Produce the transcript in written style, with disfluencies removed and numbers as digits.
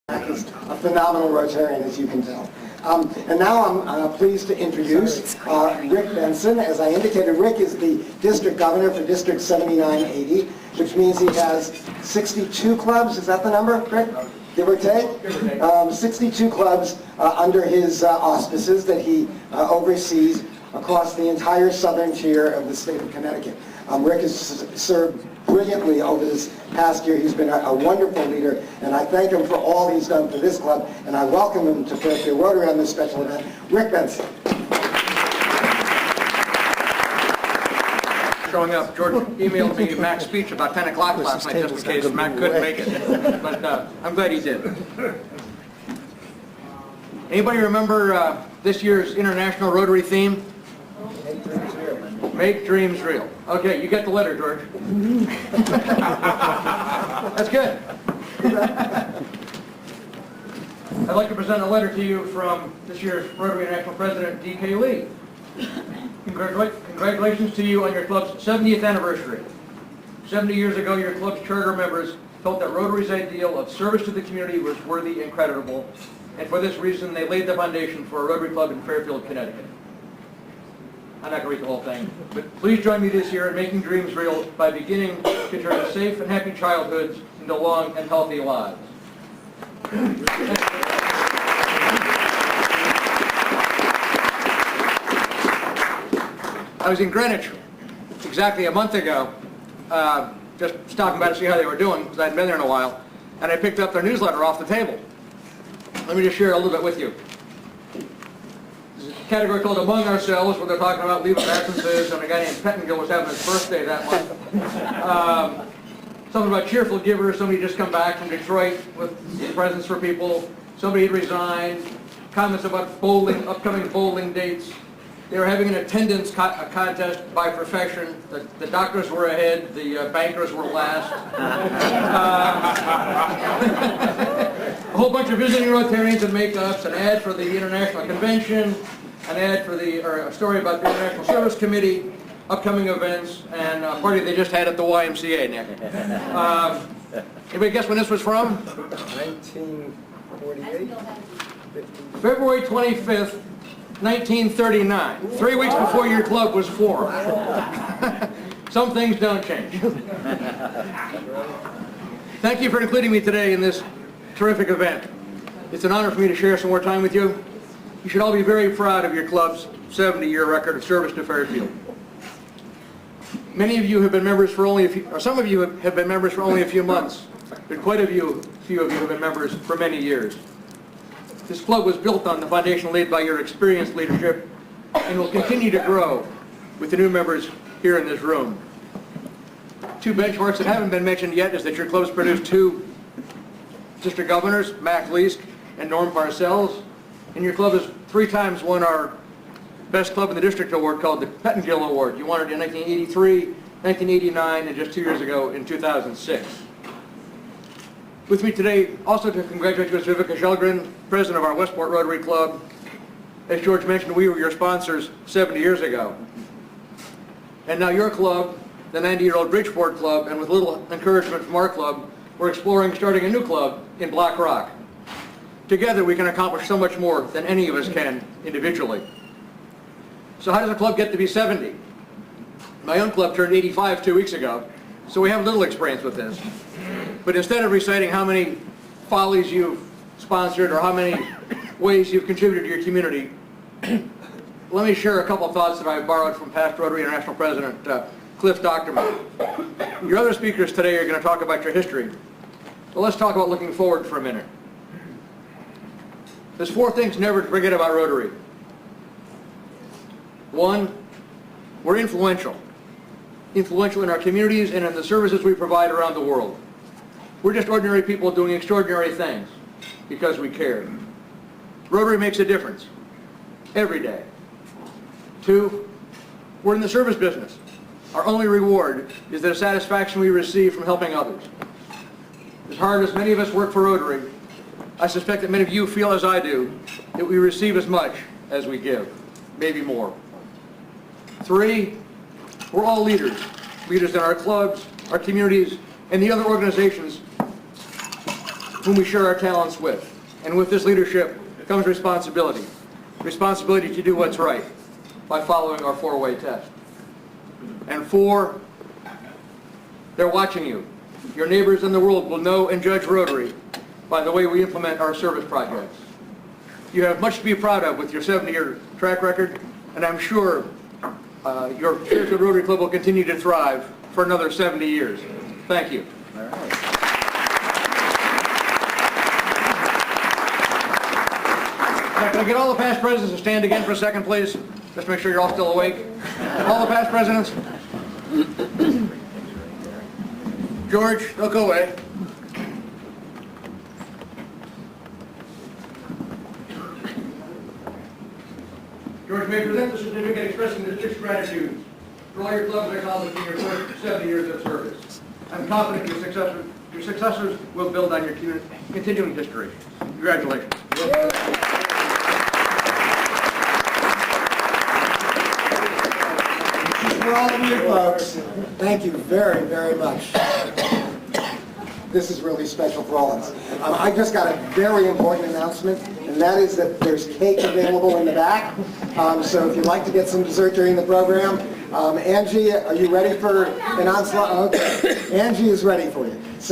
He's a phenomenal Rotarian, as you can tell. And now I'm pleased to introduce Rick Benson. As I indicated, Rick is the district governor for District 7980, which means he has 62 clubs. Is that the number, Rick? Give or take? 62 clubs under his auspices that he oversees across the entire southern tier of the state of Connecticut. Rick has served brilliantly over this past year. He's been a wonderful leader, and I thank him for all he's done for this club, and I welcome him to Fairfield Rotary on this special event. Rick Benson. Showing up. George emailed me Mac's speech about 10 o'clock last night just in case Mac couldn't make it, but I'm glad he did. Anybody remember this year's International Rotary theme? Make dreams real. Okay, you get the letter, George. That's good. I'd like to present a letter to you from this year's Rotary National President, D.K. Lee. Congratulations to you on your club's 70th anniversary. 70 years ago, your club's charter members felt that Rotary's ideal of service to the community was worthy and creditable, and for this reason, they laid the foundation for a Rotary Club in Fairfield, Connecticut. I'm not going to read the whole thing, but please join me this year in making dreams real by beginning to turn safe and happy childhoods into long and healthy lives. I was in Greenwich exactly a month ago, just stopping by to see how they were doing, because I hadn't been there in a while, and I picked up their newsletter off the table. Let me just share a little bit with you. There's a category called Among Ourselves, where they're talking about leave of absences, and a guy named Pettingill was having his birthday that month. Something about cheerful givers, somebody just come back from Detroit with presents for people, somebody had resigned, comments about bowling, upcoming bowling dates. They were having an attendance contest by profession. The doctors were ahead, the bankers were last. A whole bunch of visiting Rotarians and makeups, an ad for the International Convention, an ad for a story about the International Service Committee, upcoming events, and a party they just had at the YMCA, Nick. Anybody guess when this was from? 1948? February 25th, 1939, 3 weeks before your club was formed. Some things don't change. Thank you for including me today in this terrific event. It's an honor for me to share some more time with you. You should all be very proud of your club's 70-year record of service to Fairfield. Many of you have been members for only a few, or some of you have been members for only a few months, but quite a few of you have been members for many years. This club was built on the foundation laid by your experienced leadership and will continue to grow with the new members here in this room. Two benchmarks that haven't been mentioned yet is that your club's produced two district governors, Mac Leask and Norm Parcells, and your club has 3 times won our Best Club in the District Award called the Pettingill Award. You won it in 1983, 1989, and just 2 years ago in 2006. With me today, also to congratulate you, is Vivica Shelgren, president of our Westport Rotary Club. As George mentioned, we were your sponsors 70 years ago. And now your club, the 90-year-old Bridgeport Club, and with little encouragement from our club, we're exploring starting a new club in Black Rock. Together we can accomplish so much more than any of us can individually. So how does a club get to be 70? My own club turned 85 2 weeks ago, so we have little experience with this. But instead of reciting how many follies you've sponsored or how many ways you've contributed to your community, let me share a couple of thoughts that I borrowed from past Rotary International President Cliff Docterman. Your other speakers today are going to talk about your history. Well, let's talk about looking forward for a minute. There's 4 things never to forget about Rotary. 1, we're influential. Influential in our communities and in the services we provide around the world. We're just ordinary people doing extraordinary things because we care. Rotary makes a difference every day. 2, we're in the service business. Our only reward is the satisfaction we receive from helping others. As hard as many of us work for Rotary, I suspect that many of you feel as I do, that we receive as much as we give, maybe more. 3, we're all leaders. Leaders in our clubs, our communities, and the other organizations whom we share our talents with. And with this leadership comes responsibility. Responsibility to do what's right by following our four-way test. And four, they're watching you. Your neighbors in the world will know and judge Rotary by the way we implement our service projects. You have much to be proud of with your 70-year track record, and I'm sure your Fairfield Rotary Club will continue to thrive for another 70 years. Thank you. All right. Now, can I get all the past presidents to stand again for a second, please? Just make sure you're all still awake. All the past presidents. George, don't go away. George, may I present the certificate expressing the district's gratitude for all your clubs accomplished in your first 70 years of service. I'm confident your successors will build on your continuing history. Congratulations. For all of you folks, thank you very, very much. This is really special for all of us. I just got a very important announcement, and that is that there's cake available in the back. So if you'd like to get some dessert during the program, Angie, are you ready for an onslaught? Okay. Angie is ready for you. So